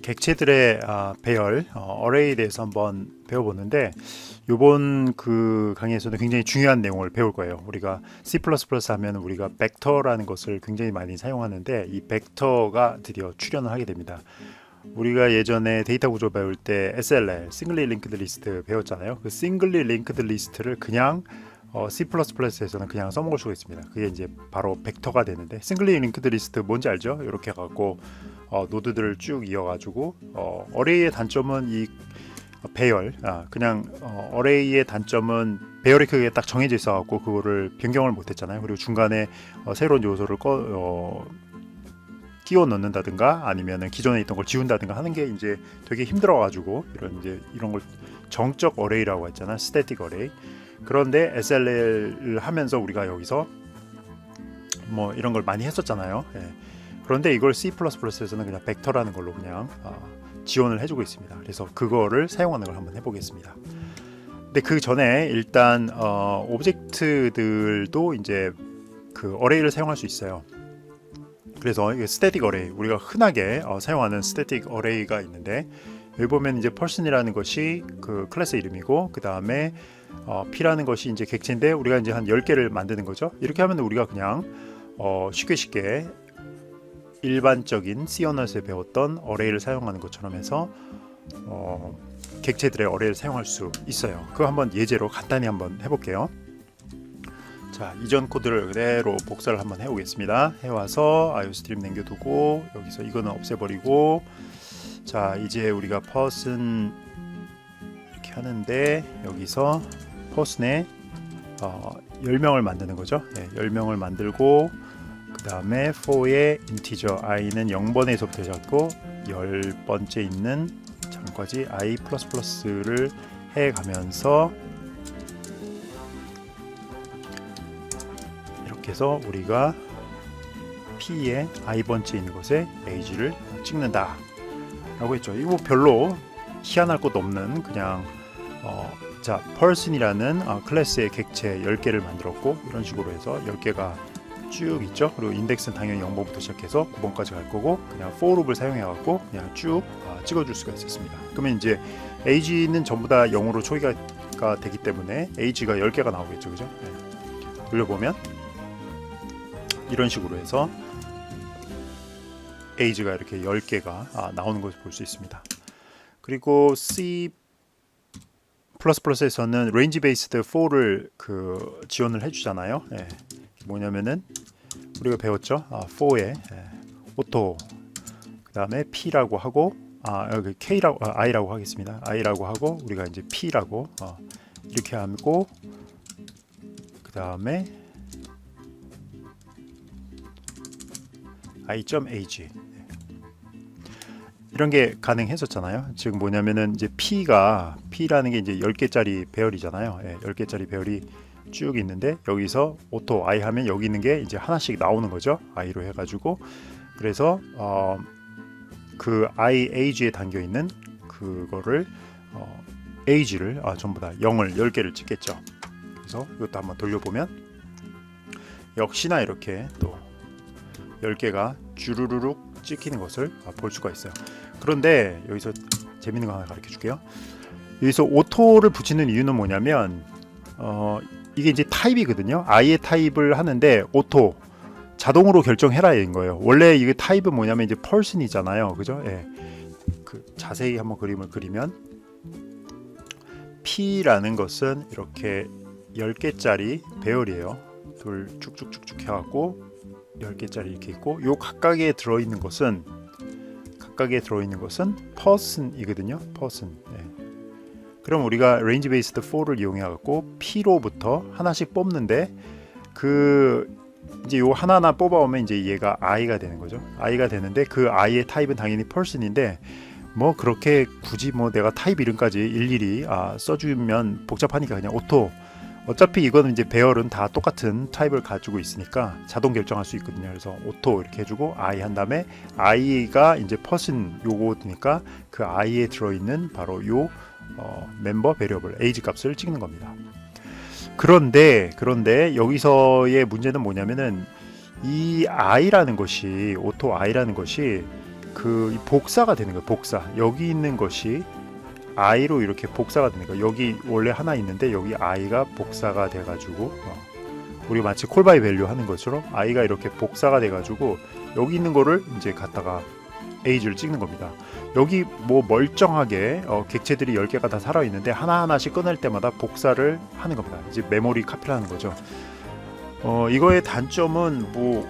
객체들의 배열, 어레이에 대해서 한번 배워보는데 이번 그 강의에서는 굉장히 중요한 내용을 배울 거예요. 우리가 C++ 하면 우리가 벡터라는 것을 굉장히 많이 사용하는데 이 벡터가 드디어 출현을 하게 됩니다. 우리가 예전에 데이터 구조 배울 때 SLR, Singly Linked List 배웠잖아요. 그 Singly Linked List를 그냥 C++에서는 그냥 써먹을 수가 있습니다. 그게 이제 바로 벡터가 되는데 Singly Linked List 뭔지 알죠? 이렇게 해갖고 노드들을 쭉 이어가지고 어레이의 단점은 이 배열, 그냥 어레이의 단점은 배열의 크기가 딱 정해져 있어갖고 그거를 변경을 못했잖아요. 그리고 중간에 새로운 요소를 끼워 넣는다든가 아니면은 기존에 있던 걸 지운다든가 하는 게 이제 되게 힘들어가지고 이런 걸 정적 어레이라고 했잖아, 스태틱 어레이. 그런데 SLR을 하면서 우리가 여기서 뭐 이런 걸 많이 했었잖아요. 예. 그런데 이걸 C++에서는 그냥 벡터라는 걸로 그냥 지원을 해주고 있습니다. 그래서 그거를 사용하는 걸 한번 해보겠습니다. 근데 그 전에 일단 오브젝트들도 이제 그 어레이를 사용할 수 있어요. 그래서 이게 스태틱 어레이, 우리가 흔하게 사용하는 스태틱 어레이가 있는데 여기 보면 이제 person이라는 것이 그 클래스 이름이고 그 다음에 p라는 것이 이제 객체인데 우리가 이제 한 10개를 만드는 거죠. 이렇게 하면 우리가 그냥 쉽게 일반적인 C 언어에서 배웠던 어레이를 사용하는 것처럼 해서 객체들의 어레이를 사용할 수 있어요. 그거 한번 예제로 간단히 한번 해볼게요. 자, 이전 코드를 그대로 복사를 한번 해오겠습니다. 해와서 iostream 남겨두고 여기서 이거는 없애버리고, 자 이제 우리가 person 이렇게 하는데 여기서 person에 10명을 만드는 거죠. 네, 10명을 만들고 그 다음에 for의 integer i는 0번에서부터 잡고 10번째 있는 장까지 i++를 해가면서 이렇게 해서 우리가 p의 i번째 있는 곳에 age를 찍는다 라고 했죠. 이거 별로 희한할 것도 없는 그냥 자 person이라는 클래스의 객체 10개를 만들었고 이런 식으로 해서 10개가 쭉 있죠. 그리고 인덱스는 당연히 0번부터 시작해서 9번까지 갈 거고 그냥 for loop을 사용해 갖고 그냥 쭉 찍어줄 수가 있었습니다. 그러면 이제 age는 전부 다 0으로 초기화가 되기 때문에 age가 10개가 나오겠죠. 그죠? 네. 돌려보면 이런 식으로 해서 age가 이렇게 10개가 나오는 것을 볼 수 있습니다. 그리고 C++에서는 range based for를 지원을 해주잖아요. 예. 뭐냐면은 우리가 배웠죠. for에 auto 그 다음에 p라고 하고 여기 k라고 i라고 하겠습니다. i라고 하고 우리가 이제 p라고 이렇게 하고 그 다음에 i.age 이런 게 가능했었잖아요. 지금 뭐냐면은 이제 p라는 게 이제 10개짜리 배열이잖아요. 예, 10개짜리 배열이 쭉 있는데 여기서 auto i 하면 여기 있는 게 이제 하나씩 나오는 거죠. i로 해가지고 그래서 그 i age에 담겨 있는 그거를 age를 전부 다 0을 10개를 찍겠죠. 그래서 이것도 한번 돌려보면 역시나 이렇게 또 10개가 주르르륵 찍히는 것을 볼 수가 있어요. 그런데 여기서 재밌는 거 하나 가르쳐 줄게요. 여기서 오토를 붙이는 이유는 뭐냐면 이게 이제 타입이거든요. i의 타입을 하는데 오토 자동으로 결정해라인 거예요. 원래 이게 타입은 뭐냐면 이제 person이잖아요. 그죠? 예. 자세히 한번 그림을 그리면 p라는 것은 이렇게 10개짜리 배열이에요. 둘 쭉쭉쭉쭉 해갖고 10개짜리 이렇게 있고 요 각각에 들어있는 것은 person이거든요. person. 네. 그럼 우리가 range based for를 이용해 갖고 p로부터 하나씩 뽑는데 이제 요 하나하나 뽑아오면 이제 얘가 i가 되는 거죠. i가 되는데 그 i의 타입은 당연히 person인데 뭐 그렇게 굳이 뭐 내가 타입 이름까지 일일이 써주면 복잡하니까 그냥 오토. 어차피 이거는 이제 배열은 다 똑같은 타입을 가지고 있으니까 자동 결정할 수 있거든요. 그래서 오토 이렇게 해주고 i 한 다음에 i가 이제 person 요거니까 그 i에 들어있는 바로 요 멤버 베리어블 age 값을 찍는 겁니다. 그런데 여기서의 문제는 뭐냐면은 이 i라는 것이 오토 i라는 것이 그 복사가 되는 거예요. 복사. 여기 있는 것이 i로 이렇게 복사가 되는 거예요. 여기 원래 하나 있는데 여기 i가 복사가 돼가지고 우리가 마치 콜바이 밸류 하는 것처럼 i가 이렇게 복사가 돼가지고 여기 있는 거를 이제 갖다가 age를 찍는 겁니다. 여기 뭐 멀쩡하게 객체들이 10개가 다 살아있는데 하나하나씩 꺼낼 때마다 복사를 하는 겁니다. 이제 메모리 카피를 하는 거죠. 이거의 단점은 뭐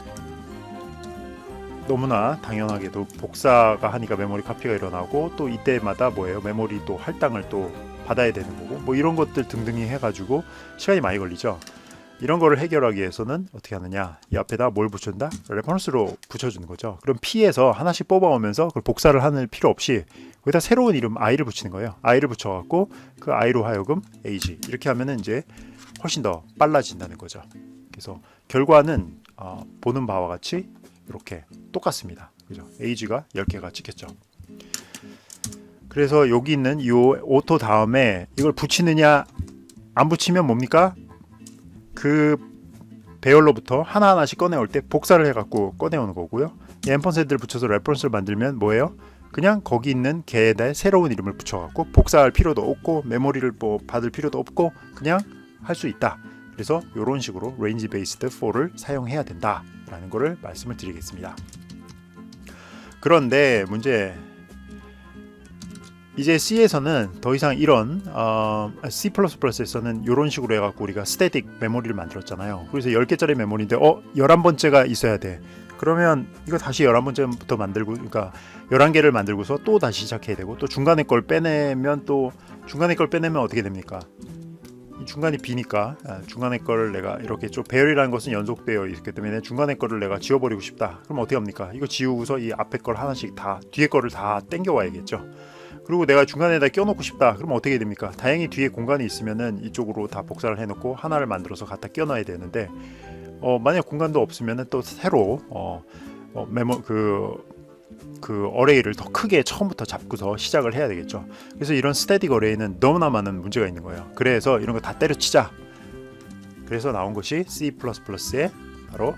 너무나 당연하게도 복사가 하니까 메모리 카피가 일어나고 또 이때마다 뭐예요? 메모리 또 할당을 또 받아야 되는 거고 뭐 이런 것들 등등이 해가지고 시간이 많이 걸리죠. 이런 거를 해결하기 위해서는 어떻게 하느냐, 이 앞에다 뭘 붙여준다? 레퍼런스로 붙여주는 거죠. 그럼 P에서 하나씩 뽑아오면서 그걸 복사를 하는 필요 없이 거기다 새로운 이름 i를 붙이는 거예요. i를 붙여갖고 그 i로 하여금 age 이렇게 하면은 이제 훨씬 더 빨라진다는 거죠. 그래서 결과는 보는 바와 같이 이렇게 똑같습니다. 그죠? age가 10개가 찍혔죠. 그래서 여기 있는 이 오토 다음에 이걸 붙이느냐 안 붙이면 뭡니까? 그 배열로부터 하나하나씩 꺼내올 때 복사를 해갖고 꺼내오는 거고요. 이 앰퍼센드를 붙여서 레퍼런스를 만들면 뭐예요? 그냥 거기 있는 개에다 새로운 이름을 붙여갖고 복사할 필요도 없고 메모리를 뭐 받을 필요도 없고 그냥 할 수 있다. 그래서 이런 식으로 range based for를 사용해야 된다라는 거를 말씀을 드리겠습니다. 그런데 문제, 이제 C에서는 더 이상 이런 C++에서는 이런 식으로 해갖고 우리가 스태틱 메모리를 만들었잖아요. 그래서 10개짜리 메모리인데 11번째가 있어야 돼. 그러면 이거 다시 11번째부터 만들고, 그러니까 11개를 만들고서 또 다시 시작해야 되고, 또 중간에 걸 빼내면 어떻게 됩니까? 이 중간이 비니까 중간에 거를 내가 이렇게 좀 배열이라는 것은 연속되어 있기 때문에 중간에 거를 내가 지워버리고 싶다. 그럼 어떻게 합니까? 이거 지우고서 이 앞에 걸 하나씩 다, 뒤에 거를 다 땡겨와야겠죠. 그리고 내가 중간에다 껴놓고 싶다. 그럼 어떻게 됩니까? 다행히 뒤에 공간이 있으면은 이쪽으로 다 복사를 해놓고 하나를 만들어서 갖다 껴놔야 되는데 만약 공간도 없으면은 또 새로 그 어레이를 더 크게 처음부터 잡고서 시작을 해야 되겠죠. 그래서 이런 스태틱 어레이는 너무나 많은 문제가 있는 거예요. 그래서 이런 거 다 때려치자. 그래서 나온 것이 C++의 바로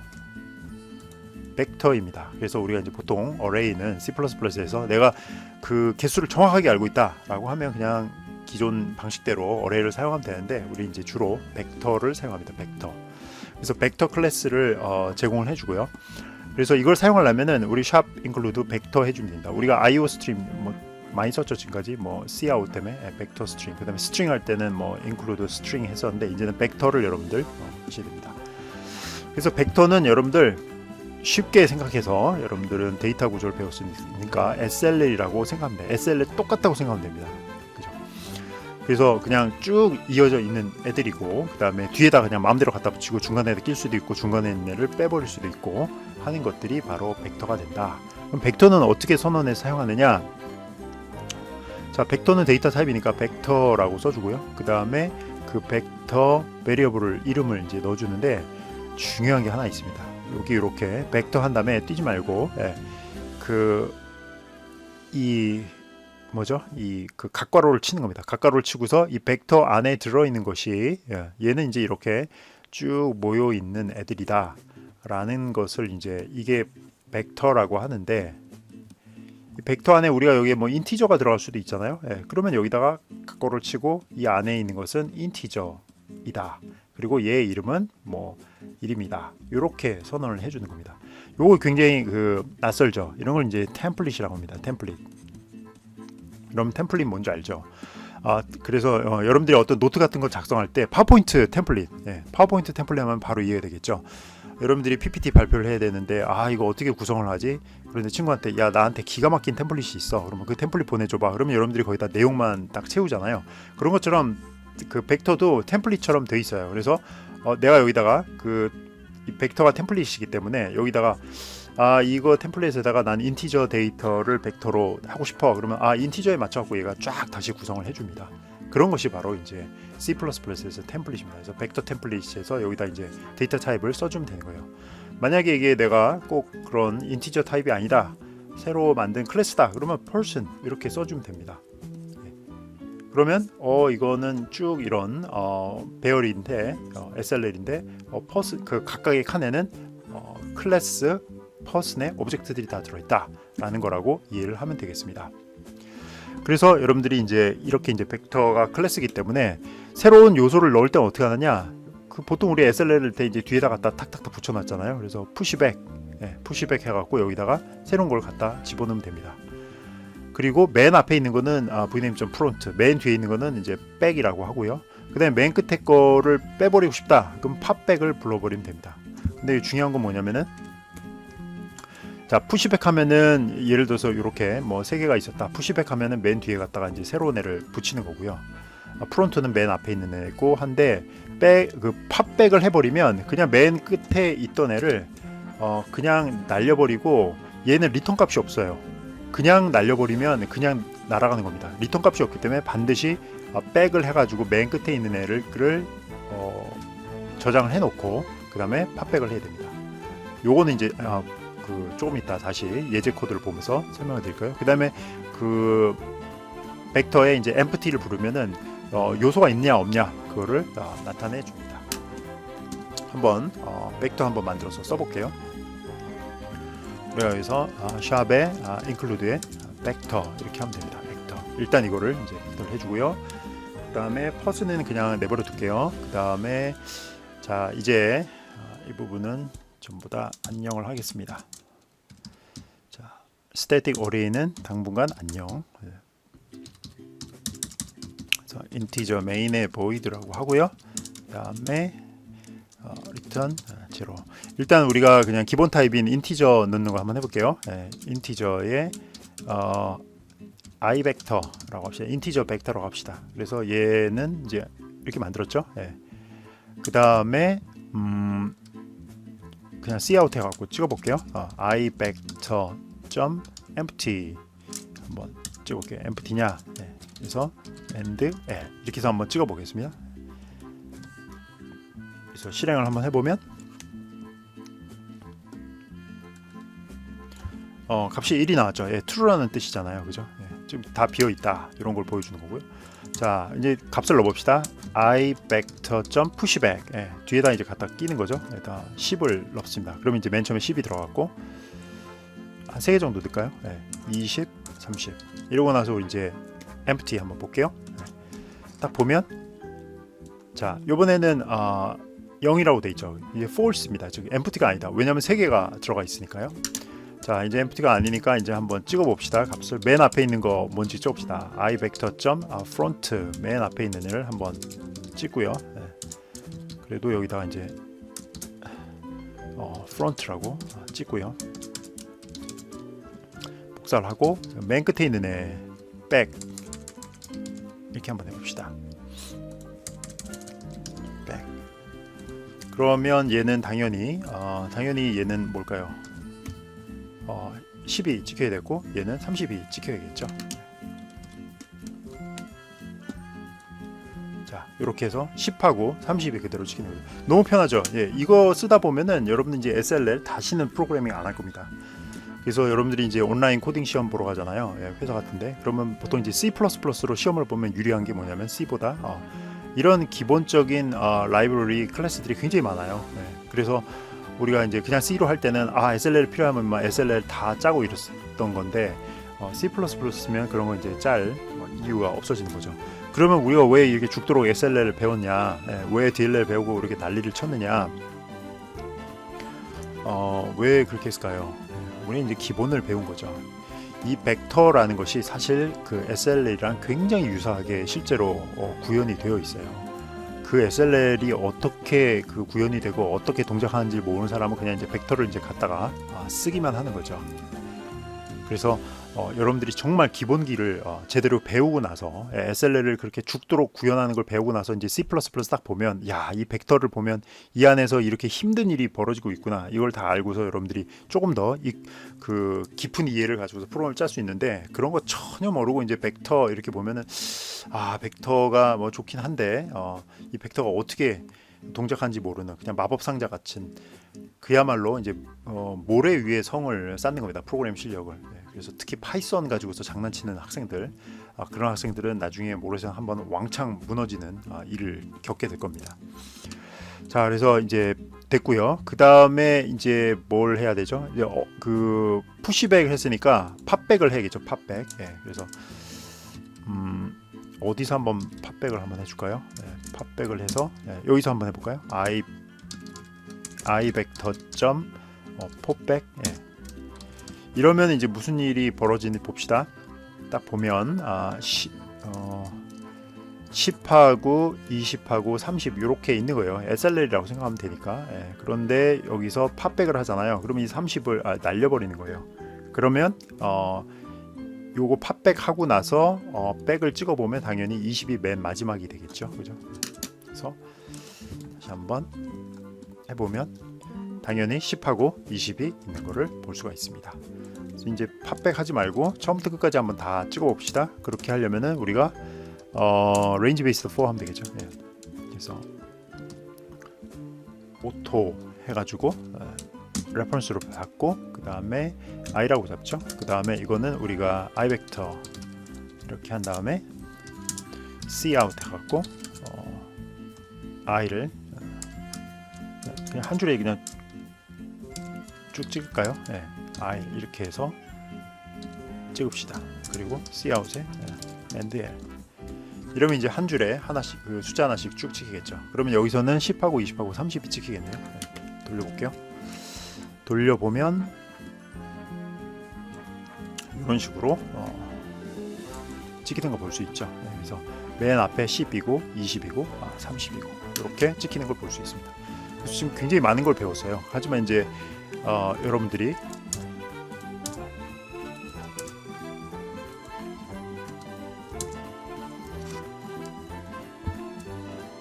벡터입니다. 그래서 우리가 이제 보통 어레이는 C++에서 내가 그 개수를 정확하게 알고 있다라고 하면 그냥 기존 방식대로 어레이를 사용하면 되는데 우리 이제 주로 벡터를 사용합니다. 벡터. 그래서 벡터 클래스를 제공을 해주고요. 그래서 이걸 사용하려면은 우리 샵 include 벡터 해주면 됩니다. 우리가 IO 스트림 뭐 많이 썼죠 지금까지, 뭐 cout 때문에 벡터 스트링, 그다음에 스트링 할 때는 뭐 include 스트링 했었는데 이제는 벡터를 여러분들 하셔야 됩니다. 그래서 벡터는 여러분들 쉽게 생각해서 여러분들은 데이터 구조를 배울 수 있으니까 SLL이라고 생각하면 돼요. SLL 똑같다고 생각하면 됩니다. 그죠? 그래서 그냥 쭉 이어져 있는 애들이고 그 다음에 뒤에다 그냥 마음대로 갖다 붙이고 중간에다 낄 수도 있고 중간에 있는 애를 빼버릴 수도 있고 하는 것들이 바로 벡터가 된다. 그럼 벡터는 어떻게 선언해서 사용하느냐? 자, 벡터는 데이터 타입이니까 벡터라고 써주고요. 그 다음에 그 벡터 베리어블을 이름을 이제 넣어주는데 중요한 게 하나 있습니다. 여기 이렇게 벡터 한 다음에 뛰지 말고 그 각괄호를 치는 겁니다. 각괄호를 치고서 이 벡터 안에 들어있는 것이 얘는 이제 이렇게 쭉 모여 있는 애들이다 라는 것을 이제 이게 벡터라고 하는데, 이 벡터 안에 우리가 여기에 뭐 인티저가 들어갈 수도 있잖아요. 그러면 여기다가 각괄호를 치고 이 안에 있는 것은 인티저이다. 그리고 얘의 이름은 뭐 1입니다. 이렇게 선언을 해주는 겁니다. 요거 굉장히 낯설죠. 이런 걸 이제 템플릿이라고 합니다. 템플릿. 그럼 템플릿 뭔지 알죠? 그래서 여러분들이 어떤 노트 같은 걸 작성할 때 파워포인트 템플릿, 파워포인트 템플릿 하면 바로 이해가 되겠죠. 여러분들이 PPT 발표를 해야 되는데 이거 어떻게 구성을 하지? 그런데 친구한테 야 나한테 기가 막힌 템플릿이 있어. 그러면 그 템플릿 보내줘봐. 그러면 여러분들이 거기다 내용만 딱 채우잖아요. 그런 것처럼 그 벡터도 템플릿처럼 돼 있어요. 그래서 내가 여기다가 이 벡터가 템플릿이기 때문에 여기다가 이거 템플릿에다가 난 인티저 데이터를 벡터로 하고 싶어. 그러면 인티저에 맞춰갖고 얘가 쫙 다시 구성을 해줍니다. 그런 것이 바로 이제 C++에서 템플릿입니다. 그래서 벡터 템플릿에서 여기다 이제 데이터 타입을 써주면 되는 거예요. 만약에 이게 내가 꼭 그런 인티저 타입이 아니다, 새로 만든 클래스다, 그러면 person 이렇게 써주면 됩니다. 그러면 이거는 쭉 이런 배열인데 SLL인데 그 각각의 칸에는 클래스 퍼슨에 오브젝트들이 다 들어있다라는 거라고 이해를 하면 되겠습니다. 그래서 여러분들이 이제 이렇게 이제 벡터가 클래스이기 때문에 새로운 요소를 넣을 때 어떻게 하느냐? 그 보통 우리 SLL을 때 이제 뒤에다 갖다 탁탁탁 붙여놨잖아요. 그래서 푸시백, 푸시백 해갖고 여기다가 새로운 걸 갖다 집어넣으면 됩니다. 그리고 맨 앞에 있는 거는 vname.front, 맨 뒤에 있는 거는 이제 백이라고 하고요. 그다음에 맨 끝에 거를 빼버리고 싶다. 그럼 팝백을 불러버리면 됩니다. 근데 중요한 건 뭐냐면은 자 푸시백 하면은 예를 들어서 이렇게 뭐 세 개가 있었다. 푸시백 하면은 맨 뒤에 갖다가 이제 새로운 애를 붙이는 거고요. 프론트는 맨 앞에 있는 애고 한데 그 팝백을 해버리면 그냥 맨 끝에 있던 애를 그냥 날려버리고 얘는 리턴 값이 없어요. 그냥 날려버리면 그냥 날아가는 겁니다. 리턴 값이 없기 때문에 반드시 백을 해가지고 맨 끝에 있는 애를 저장을 해놓고 그 다음에 팝백을 해야 됩니다. 요거는 이제 조금 이따 다시 예제 코드를 보면서 설명을 드릴까요? 그 다음에 그 벡터에 이제 empty를 부르면은 요소가 있냐 없냐 그거를 나타내 줍니다. 한번 벡터 한번 만들어서 써볼게요. 우리가 여기서 샵에 include에 벡터 이렇게 하면 됩니다. 벡터 일단 이거를 이제 벡터를 해주고요. 그 다음에 퍼스는 그냥 내버려 둘게요. 그 다음에 자 이제 이 부분은 전부 다 안녕을 하겠습니다. 자 static array는 당분간 안녕. 그래서 integer main에 void라고 하고요. 그 다음에 return 0. 일단 우리가 그냥 기본 타입인 인티저 넣는 거 한번 해볼게요. 인티저에 i 벡터라고 합시다. 인티저 벡터라고 합시다. 그래서 얘는 이제 이렇게 만들었죠. 그 다음에 그냥 cout 해갖고 찍어볼게요. i 벡터 점 empty 한번 찍어볼게요. empty냐? 그래서 and l 이렇게 해서 한번 찍어보겠습니다. 그래서 실행을 한번 해보면 값이 1이 나왔죠. true라는 뜻이잖아요. 그죠? 지금 다 비어있다 이런 걸 보여주는 거고요. 자 이제 값을 넣어봅시다. i vector.pushback 뒤에다 이제 갖다 끼는 거죠. 일단 10을 넣습니다. 그러면 이제 맨 처음에 10이 들어갔고 한 3개 정도 넣을까요? 20, 30 이러고 나서 이제 empty 한번 볼게요. 딱 보면 자 요번에는 0이라고 돼 있죠. 이게 false입니다. 즉 empty가 아니다. 왜냐하면 3개가 들어가 있으니까요. 자 이제 empty가 아니니까 이제 한번 찍어봅시다. 값을 맨 앞에 있는 거 뭔지 찍읍시다. i vector.front 맨 앞에 있는 애를 한번 찍고요. 그래도 여기다가 이제 front라고 찍고요. 복사를 하고 맨 끝에 있는 애 back 이렇게 한번 해봅시다. back. 그러면 얘는 당연히 얘는 뭘까요? 10이 찍혀야 되고 얘는 30이 찍혀야겠죠. 자 이렇게 해서 10하고 30이 그대로 찍히는 거예요. 너무 편하죠. 이거 쓰다 보면은 여러분들 이제 SLL 다시는 프로그래밍 안 할 겁니다. 그래서 여러분들이 이제 온라인 코딩 시험 보러 가잖아요. 회사 같은데 그러면 보통 이제 C++로 시험을 보면 유리한 게 뭐냐면 C보다 이런 기본적인 라이브러리 클래스들이 굉장히 많아요. 그래서 우리가 이제 그냥 C로 할 때는 SLL 필요하면 막 SLL 다 짜고 이랬던 건데 C++ 쓰면 그런 거 이제 짤 이유가 없어지는 거죠. 그러면 우리가 왜 이렇게 죽도록 SLL을 배웠냐, 왜 DLL 배우고 이렇게 난리를 쳤느냐, 왜 그렇게 했을까요? 우리는 이제 기본을 배운 거죠. 이 벡터라는 것이 사실 그 SLL이랑 굉장히 유사하게 실제로 구현이 되어 있어요. 그 SLL이 어떻게 그 구현이 되고 어떻게 동작하는지 모르는 사람은 그냥 이제 벡터를 이제 갖다가 쓰기만 하는 거죠. 그래서 여러분들이 정말 기본기를 제대로 배우고 나서 SLL을 그렇게 죽도록 구현하는 걸 배우고 나서 이제 C++ 딱 보면 이 벡터를 보면 이 안에서 이렇게 힘든 일이 벌어지고 있구나 이걸 다 알고서 여러분들이 조금 더 그 깊은 이해를 가지고서 프로그램을 짤 수 있는데 그런 거 전혀 모르고 이제 벡터 이렇게 보면은 벡터가 뭐 좋긴 한데 이 벡터가 어떻게 동작하는지 모르는 그냥 마법 상자 같은 그야말로 이제 모래 위에 성을 쌓는 겁니다. 프로그램 실력을. 그래서 특히 파이썬 가지고서 장난치는 학생들 그런 학생들은 나중에 모래성 한번 왕창 무너지는 일을 겪게 될 겁니다. 자 그래서 이제 됐고요. 그 다음에 이제 뭘 해야 되죠? 이제 그 푸시백을 했으니까 팝백을 해야겠죠. 팝백. 예, 그래서 어디서 한번 팝백을 한번 해줄까요? 예, 팝백을 해서 여기서 한번 해볼까요? i벡터 점 pop백. 예. 이러면 이제 무슨 일이 벌어지는지 봅시다. 딱 보면 10하고 20하고 30 이렇게 있는 거예요. SLL이라고 생각하면 되니까. 예. 그런데 여기서 팝백을 하잖아요. 그러면 이 30을 날려버리는 거예요. 그러면 요거 팝백 하고 나서 백을 찍어 보면 당연히 20이 맨 마지막이 되겠죠. 그죠? 그래서 다시 한번 해보면 당연히 10하고 20이 있는 거를 볼 수가 있습니다. 그래서 이제 팝백 하지 말고 처음부터 끝까지 한번 다 찍어 봅시다. 그렇게 하려면은 우리가 레인지 베이스드 4 하면 되겠죠. 예. 그래서 오토 해가지고 레퍼런스로 받고 그 다음에 i라고 잡죠. 그 다음에 이거는 우리가 i벡터 이렇게 한 다음에 cout 해갖고 i를 그냥 한 줄에 그냥 쭉 찍을까요? 예. i 이렇게 해서 찍읍시다. 그리고 cout에 and l 이러면 이제 한 줄에 하나씩 그 숫자 하나씩 쭉 찍히겠죠. 그러면 여기서는 10하고 20하고 30이 찍히겠네요. 네. 돌려볼게요. 돌려보면 이런 식으로 찍히는 거 볼 수 있죠. 네. 그래서 맨 앞에 10이고 20이고 30이고 이렇게 찍히는 걸 볼 수 있습니다. 그래서 지금 굉장히 많은 걸 배웠어요. 하지만 이제 여러분들이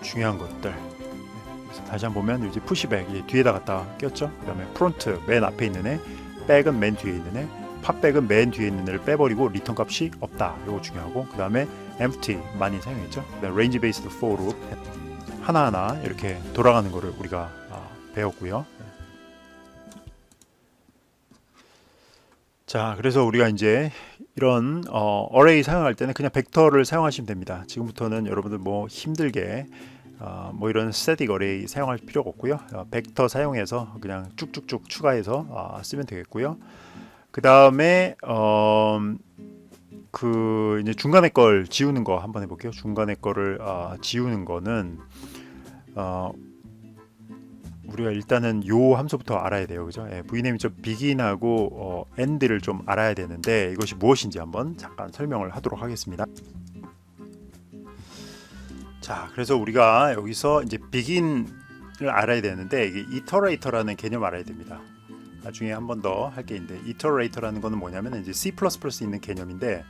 중요한 것들 그래서 다시 한번 보면 이제 푸시백 뒤에다 갖다 꼈죠. 그 다음에 프론트 맨 앞에 있는 애, 백은 맨 뒤에 있는 애, 팝백은 맨 뒤에 있는 애를 빼버리고 리턴 값이 없다. 이거 중요하고 그 다음에 empty 많이 사용했죠. 그 다음에 range based for로 하나하나 이렇게 돌아가는 거를 우리가 배웠고요. 자, 그래서 우리가 이제 이런 array 사용할 때는 그냥 벡터를 사용하시면 됩니다. 지금부터는 여러분들 뭐 힘들게 뭐 이런 static array 사용할 필요가 없고요. 벡터 사용해서 그냥 쭉쭉쭉 추가해서 쓰면 되겠고요. 그 다음에 그 이제 중간에 걸 지우는 거 한번 해볼게요. 중간에 거를 지우는 거는 우리가 일단은 요 함수부터 알아야 돼요. 그죠? vname.begin하고 end를 좀 알아야 되는데 이것이 무엇인지 한번 잠깐 설명을 하도록 하겠습니다. 자, 그래서 우리가 여기서 이제 begin을 알아야 되는데 이게 iterator라는 개념 알아야 됩니다. 나중에 한 번 더 할 게 있는데 iterator라는 거는 뭐냐면 이제 C++에 있는 개념인데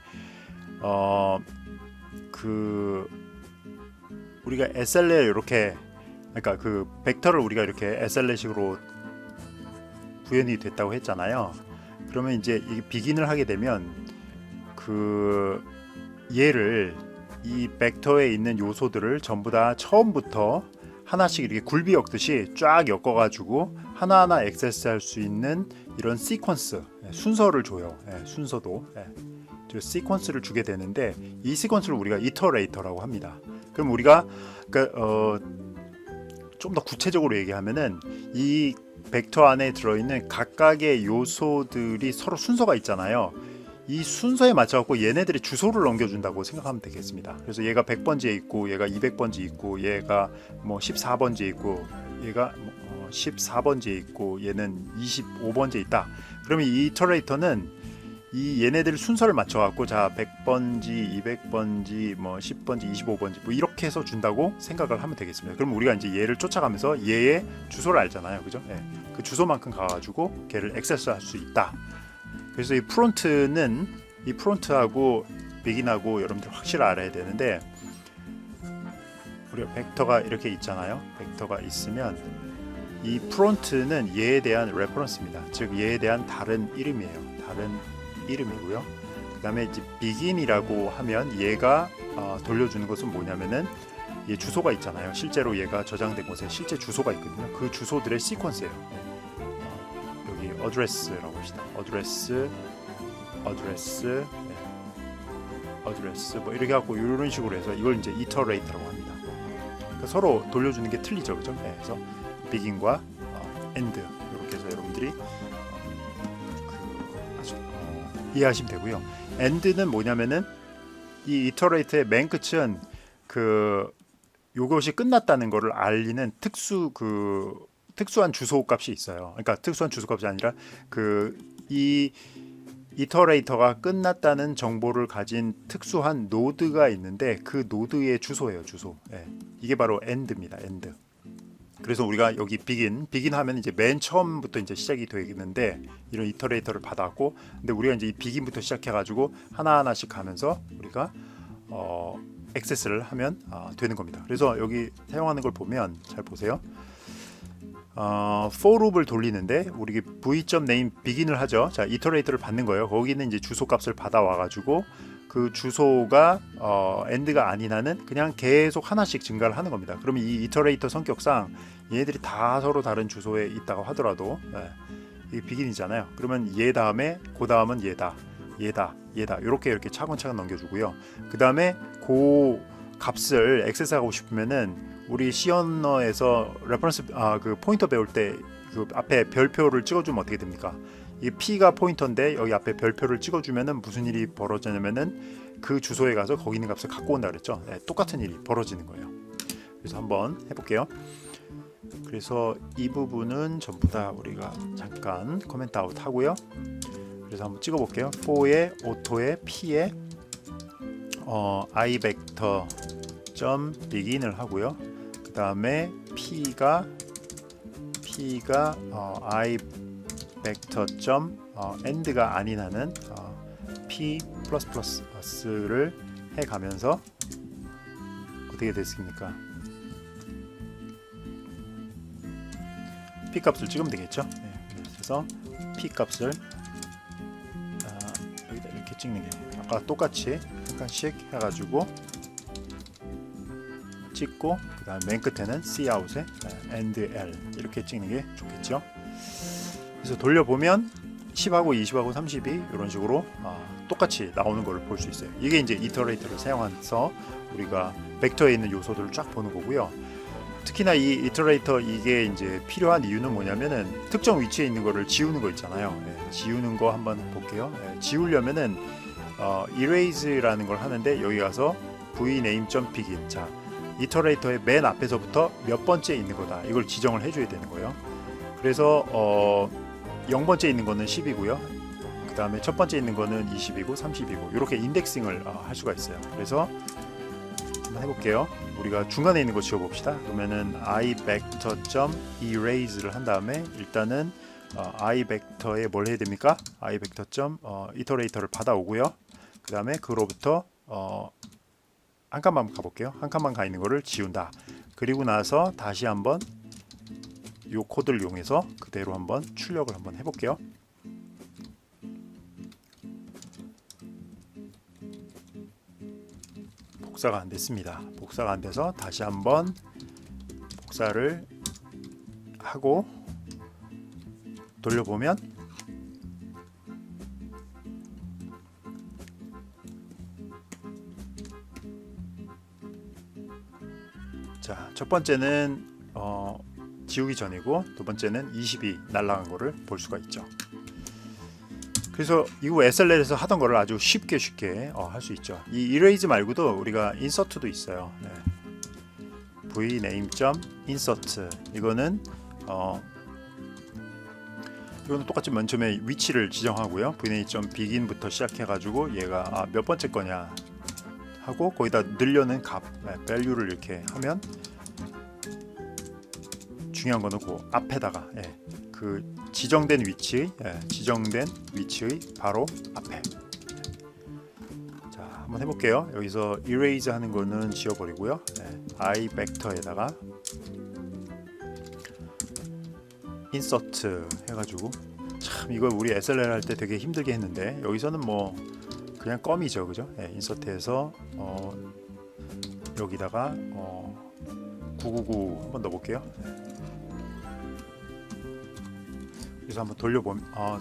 그 우리가 SLL 이렇게 그러니까 그 벡터를 우리가 이렇게 SLR식으로 구현이 됐다고 했잖아요. 그러면 이제 이 비긴을 하게 되면 그 얘를 이 벡터에 있는 요소들을 전부 다 처음부터 하나씩 이렇게 굴비 엮듯이 쫙 엮어가지고 하나하나 액세스할 수 있는 이런 시퀀스 순서를 줘요. 순서도 시퀀스를 주게 되는데 이 시퀀스를 우리가 이터레이터라고 합니다. 그럼 우리가 좀 더 구체적으로 얘기하면은 이 벡터 안에 들어있는 각각의 요소들이 서로 순서가 있잖아요. 이 순서에 맞춰갖고 얘네들의 주소를 넘겨준다고 생각하면 되겠습니다. 그래서 얘가 100번지에 있고 얘가 200번지에 있고 얘가 뭐 14번지에 있고 얘가 14번지에 있고 얘는 25번지에 있다. 그러면 이 이터레이터는 이 얘네들 순서를 맞춰갖고 자 100번지, 200번지, 뭐 10번지, 25번지 뭐 이렇게 해서 준다고 생각을 하면 되겠습니다. 그럼 우리가 이제 얘를 쫓아가면서 얘의 주소를 알잖아요, 그죠? 그 주소만큼 가가지고 걔를 액세스할 수 있다. 그래서 이 프론트는 이 프론트하고 비긴하고 여러분들 확실히 알아야 되는데 우리가 벡터가 이렇게 있잖아요. 벡터가 있으면 이 프론트는 얘에 대한 레퍼런스입니다. 즉 얘에 대한 다른 이름이에요. 다른 이름이고요. 그 다음에 이제 begin이라고 하면 얘가 돌려주는 것은 뭐냐면은 얘 주소가 있잖아요. 실제로 얘가 저장된 곳에 실제 주소가 있거든요. 그 주소들의 시퀀스예요. 여기 address라고 합시다. address 뭐 이렇게 갖고 이런 식으로 해서 이걸 이제 iterate라고 합니다. 그러니까 서로 돌려주는 게 틀리죠, 그죠? 그래서 begin과 AND 이렇게 해서 여러분들이 아주 이해하시면 되고요. AND는 뭐냐면은 이 이터레이터의 맨 끝은 요것이 끝났다는 것을 알리는 특수한 주소 값이 있어요. 그러니까 특수한 주소 값이 아니라 이 이터레이터가 끝났다는 정보를 가진 특수한 노드가 있는데 그 노드의 주소예요. 주소. 예. 이게 바로 AND입니다. AND. 그래서 우리가 여기 begin 하면 이제 맨 처음부터 이제 시작이 되겠는데 이런 이터레이터를 받았고, 근데 우리가 이제 이 begin부터 시작해가지고 하나하나씩 가면서 우리가 액세스를 하면 되는 겁니다. 그래서 여기 사용하는 걸 보면 잘 보세요. for loop을 돌리는데 우리 v.name begin을 하죠. 자, 이터레이터를 받는 거예요. 거기는 이제 주소 값을 받아와 가지고 그 주소가 end가 아닌 한은 그냥 계속 하나씩 증가를 하는 겁니다. 그러면 이 이터레이터 성격상 얘네들이 다 서로 다른 주소에 있다고 하더라도 이게 begin이잖아요. 그러면 얘 다음에 그 다음은 얘다 이렇게 차근차근 넘겨주고요. 그 다음에 그 값을 액세스하고 싶으면은 우리 C 언어에서 레퍼런스 그 포인터 배울 때 그 앞에 별표를 찍어주면 어떻게 됩니까? 이 P가 포인터인데 여기 앞에 별표를 찍어주면은 무슨 일이 벌어지냐면은 그 주소에 가서 거기 있는 값을 갖고 온다 그랬죠. 네, 똑같은 일이 벌어지는 거예요. 그래서 한번 해볼게요. 그래서 이 부분은 전부 다 우리가 잠깐 코멘트 아웃 하고요. 그래서 한번 찍어볼게요. for의 오토의 P에 i 벡터 점 begin을 하고요. 그 다음에 P가 i 벡터 점 end가 아닌 한은 P 플러스를 해가면서 어떻게 됐습니까? P 값을 찍으면 되겠죠. 네, 그래서 P 값을 여기다 이렇게 찍는 게 아까 똑같이 한 칸씩 해가지고 찍고 그 다음 맨 끝에는 cout에 and l 이렇게 찍는 게 좋겠죠. 그래서 돌려보면 10하고 20하고 30이 이런 식으로 똑같이 나오는 걸 볼 수 있어요. 이게 이제 이터레이터를 사용해서 우리가 벡터에 있는 요소들을 쫙 보는 거고요. 특히나 이 이터레이터 이게 이제 필요한 이유는 뭐냐면은 특정 위치에 있는 거를 지우는 거 있잖아요. 네, 지우는 거 한번 볼게요. 네, 지우려면은 erase라는 걸 하는데 여기 가서 vname.begin 자 이터레이터의 맨 앞에서부터 몇 번째 있는 거다 이걸 지정을 해줘야 되는 거예요. 그래서 0번째 있는 거는 10이고요. 그 다음에 첫 번째 있는 거는 20이고 30이고 이렇게 인덱싱을 할 수가 있어요. 그래서 한번 해볼게요. 우리가 중간에 있는 거 지워봅시다. 그러면은 i vector.erase를 한 다음에 일단은 i 벡터에 뭘 해야 됩니까? i vector. 이터레이터를 받아오고요. 그 다음에 그로부터 한 칸만 가볼게요. 한 칸만 가 있는 거를 지운다. 그리고 나서 다시 한번 이 코드를 이용해서 그대로 한번 출력을 한번 해볼게요. 복사가 안 됐습니다. 복사가 안 돼서 다시 한번 복사를 하고 돌려보면 자, 첫 번째는 지우기 전이고 두 번째는 20이 날아간 거를 볼 수가 있죠. 그래서 이거 SLL에서 하던 거를 아주 쉽게 할 수 있죠. 이 erase 말고도 우리가 insert도 있어요. 네. vname.insert 이거는 똑같이 맨 처음에 위치를 지정하고요. vname.begin부터 시작해가지고 얘가 몇 번째 거냐 하고 거기다 늘려는 값, value를 이렇게 하면 중요한 거는 그 앞에다가 그 지정된 위치의 바로 앞에. 자, 한번 해볼게요. 여기서 erase 하는 거는 지워버리고요. i 벡터에다가 insert 해가지고 참 이거 우리 SLL 할 때 되게 힘들게 했는데 여기서는 뭐 그냥 껌이죠, 그죠? 인서트해서 여기다가 999 한번 넣어볼게요. 그래서 한번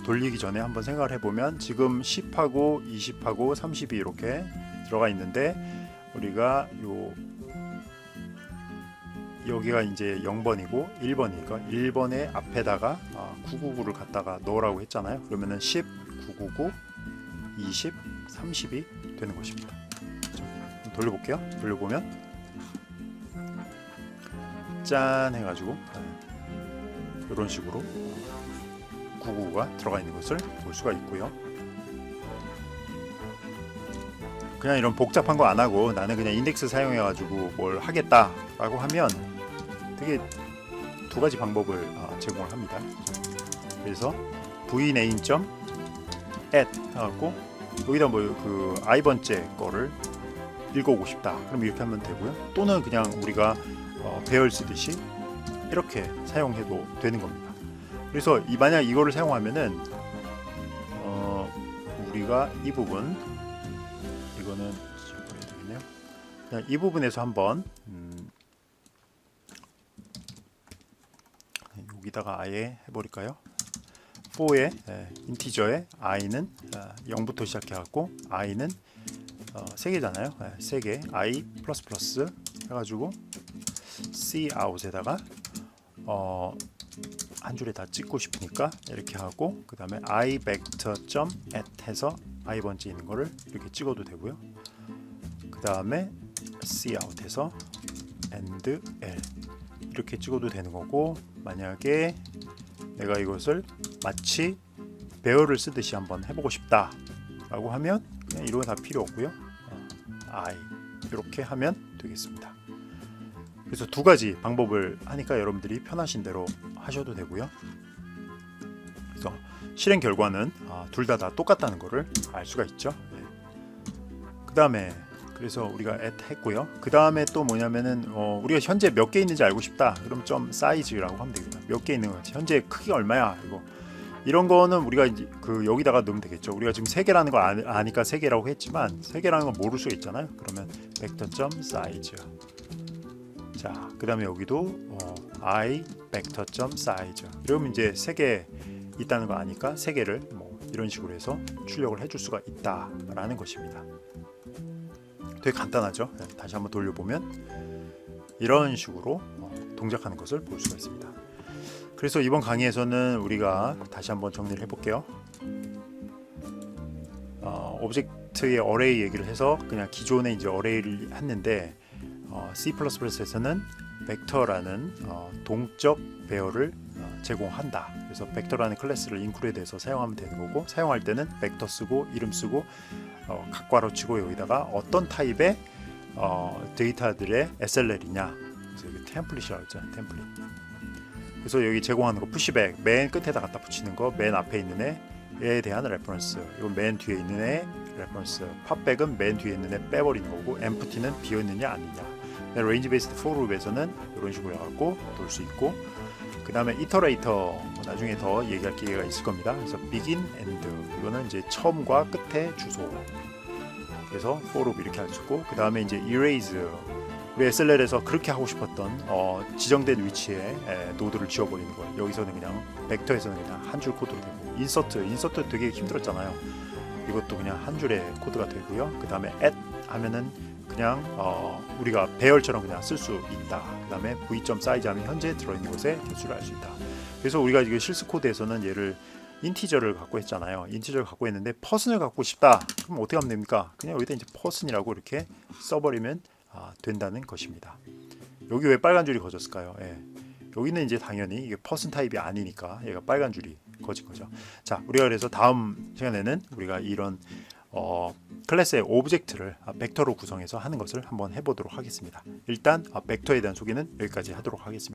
돌리기 전에 한번 생각을 해보면 지금 10하고 20하고 30이 이렇게 들어가 있는데 우리가 요 여기가 이제 0번이고 1번이니까 1번의 앞에다가 999를 갖다가 넣으라고 했잖아요. 그러면은 10, 999, 20, 30이 되는 것입니다. 돌려볼게요. 돌려보면 짠 해가지고 이런 식으로 999가 들어가 있는 것을 볼 수가 있고요. 그냥 이런 복잡한 거 안 하고 나는 그냥 인덱스 사용해가지고 뭘 하겠다라고 하면 되게 두 가지 방법을 제공을 합니다. 그래서 vname.add 해갖고 여기다 뭐 그 i번째 거를 읽어오고 싶다. 그럼 이렇게 하면 되고요. 또는 그냥 우리가 배열 쓰듯이 이렇게 사용해도 되는 겁니다. 그래서 만약 이거를 사용하면은 우리가 이 부분 이거는 버려야 되겠네요. 그냥 이 부분에서 한번 여기다가 아예 해버릴까요? 4의 인티저의 i는 0부터 시작해갖고 i는 3개잖아요. 3개 i 플러스 플러스 해가지고 c out에다가 한 줄에 다 찍고 싶으니까 이렇게 하고 그 다음에 i vector.add 해서 i 번째 있는 거를 이렇게 찍어도 되고요. 그 다음에 c out 해서 and l 이렇게 찍어도 되는 거고, 만약에 내가 이것을 마치 배열을 쓰듯이 한번 해보고 싶다 라고 하면 그냥 이런 거 다 필요 없고요. I 이렇게 하면 되겠습니다. 그래서 두 가지 방법을 하니까 여러분들이 편하신 대로 하셔도 되고요. 그래서 실행 결과는 둘 다 똑같다는 것을 알 수가 있죠. 그 다음에 그래서 우리가 add 했고요. 그 다음에 또 뭐냐면은 우리가 현재 몇 개 있는지 알고 싶다. 그럼 좀 사이즈라고 하면 되겠다. 몇 개 있는 거지. 현재 크기가 얼마야? 이런 거는 우리가 이제 여기다가 넣으면 되겠죠. 우리가 지금 3개라는 거 아니까 3개라고 했지만 3개라는 건 모를 수가 있잖아요. 그러면 vector.size. 자, 그 다음에 여기도 i vector.size. 이러면 이제 3개 있다는 거 아니까 3개를 뭐 이런 식으로 해서 출력을 해줄 수가 있다라는 것입니다. 되게 간단하죠. 다시 한번 돌려보면 이런 식으로 동작하는 것을 볼 수가 있습니다. 그래서 이번 강의에서는 우리가 다시 한번 정리를 해볼게요. 오브젝트의 어레이 얘기를 해서 그냥 기존의 이제 어레이를 했는데 C++에서는 벡터라는 동적 배열을 제공한다. 그래서 벡터라는 클래스를 인클루드해서 사용하면 되는 거고, 사용할 때는 벡터 쓰고 이름 쓰고 각괄호 치고 여기다가 어떤 타입의 데이터들의 SLR이냐, 그래서 여기 템플릿이라고 했잖아요. 템플릿. 그래서 여기 제공하는 거 푸시백 맨 끝에다 갖다 붙이는 거, 맨 앞에 있는 애에 대한 레퍼런스, 이건 맨 뒤에 있는 애 레퍼런스, 팝백은 맨 뒤에 있는 애 빼버리는 거고, 엠프티는 비어있느냐 아니냐. 레인지 베이스드 for loop에서는 이런 식으로 해갖고 돌 수 있고, 그 다음에 이터레이터 나중에 더 얘기할 기회가 있을 겁니다. 그래서 begin, end 이거는 이제 처음과 끝의 주소. 그래서 for loop 이렇게 할 수 있고, 그 다음에 이제 erase, 우리 SLR에서 그렇게 하고 싶었던 지정된 위치에 노드를 지워버리는 거예요. 여기서는 그냥 벡터에서는 그냥 한 줄 코드로 되고, 인서트 되게 힘들었잖아요. 이것도 그냥 한 줄의 코드가 되고요. 그 다음에 add 하면은 그냥 우리가 배열처럼 그냥 쓸 수 있다. 그 다음에 v.size 하면 현재 들어있는 것의 개수를 알 수 있다. 그래서 우리가 지금 실습 코드에서는 얘를 인티저를 갖고 했잖아요. 인티저를 갖고 했는데 퍼슨을 갖고 싶다. 그럼 어떻게 하면 됩니까? 그냥 여기다 이제 퍼슨이라고 이렇게 써버리면 된다는 것입니다. 여기 왜 빨간 줄이 거졌을까요? 여기는 이제 당연히 이게 퍼슨 타입이 아니니까 얘가 빨간 줄이 거진 거죠. 자, 우리가 그래서 다음 시간에는 우리가 이런 클래스의 오브젝트를 벡터로 구성해서 하는 것을 한번 해보도록 하겠습니다. 일단 벡터에 대한 소개는 여기까지 하도록 하겠습니다.